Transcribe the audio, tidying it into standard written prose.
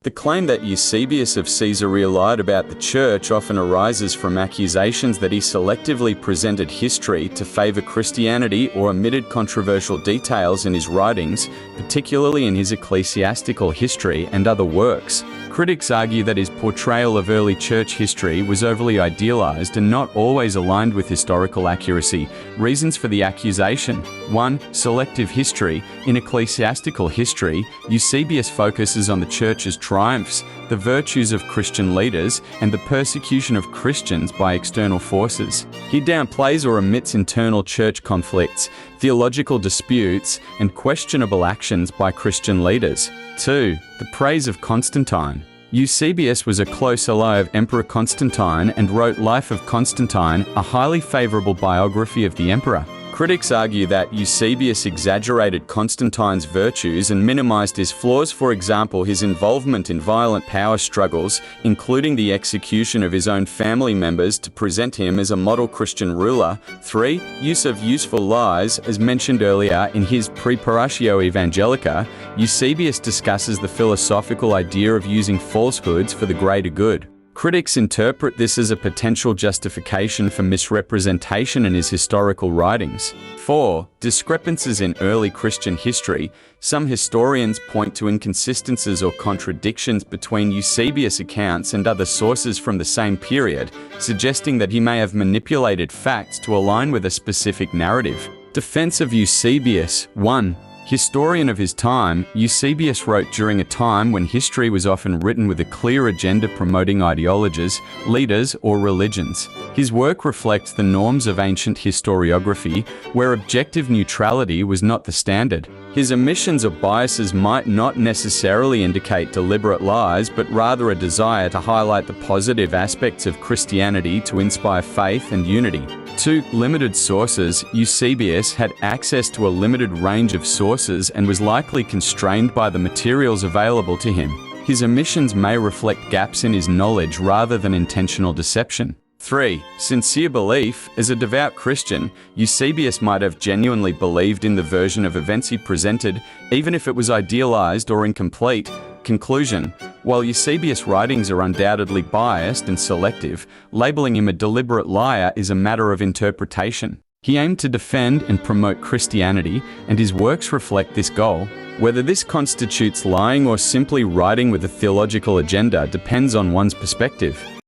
The claim that Eusebius of Caesarea lied about the church often arises from accusations that he selectively presented history to favor Christianity or omitted controversial details in his writings, particularly in his ecclesiastical history and other works. Critics argue that his portrayal of early church history was overly idealized and not always aligned with historical accuracy. Reasons for the accusation: 1. Selective history. In ecclesiastical history, Eusebius focuses on the church's triumphs, the virtues of Christian leaders, and the persecution of Christians by external forces. He downplays or omits internal church conflicts, theological disputes, and questionable actions by Christian leaders. 2. The praise of Constantine. Eusebius was a close ally of Emperor Constantine and wrote Life of Constantine, a highly favorable biography of the emperor. Critics argue that Eusebius exaggerated Constantine's virtues and minimized his flaws, for example, his involvement in violent power struggles, including the execution of his own family members to present him as a model Christian ruler. 3. Use of useful lies. As mentioned earlier in his Preparatio Evangelica, Eusebius discusses the philosophical idea of using falsehoods for the greater good. Critics interpret this as a potential justification for misrepresentation in his historical writings. 4. Discrepancies in early Christian history. Some historians point to inconsistencies or contradictions between Eusebius' accounts and other sources from the same period, suggesting that he may have manipulated facts to align with a specific narrative. Defense of Eusebius. 1. Historian of his time, Eusebius wrote during a time when history was often written with a clear agenda promoting ideologies, leaders, or religions. His work reflects the norms of ancient historiography, where objective neutrality was not the standard. His omissions or biases might not necessarily indicate deliberate lies, but rather a desire to highlight the positive aspects of Christianity to inspire faith and unity. 2. Limited sources. Eusebius had access to a limited range of sources and was likely constrained by the materials available to him. His omissions may reflect gaps in his knowledge rather than intentional deception. 3. Sincere belief. As a devout Christian, Eusebius might have genuinely believed in the version of events he presented, even if it was idealized or incomplete. Conclusion: while Eusebius' writings are undoubtedly biased and selective, labeling him a deliberate liar is a matter of interpretation. He aimed to defend and promote Christianity, and his works reflect this goal. Whether this constitutes lying or simply writing with a theological agenda depends on one's perspective.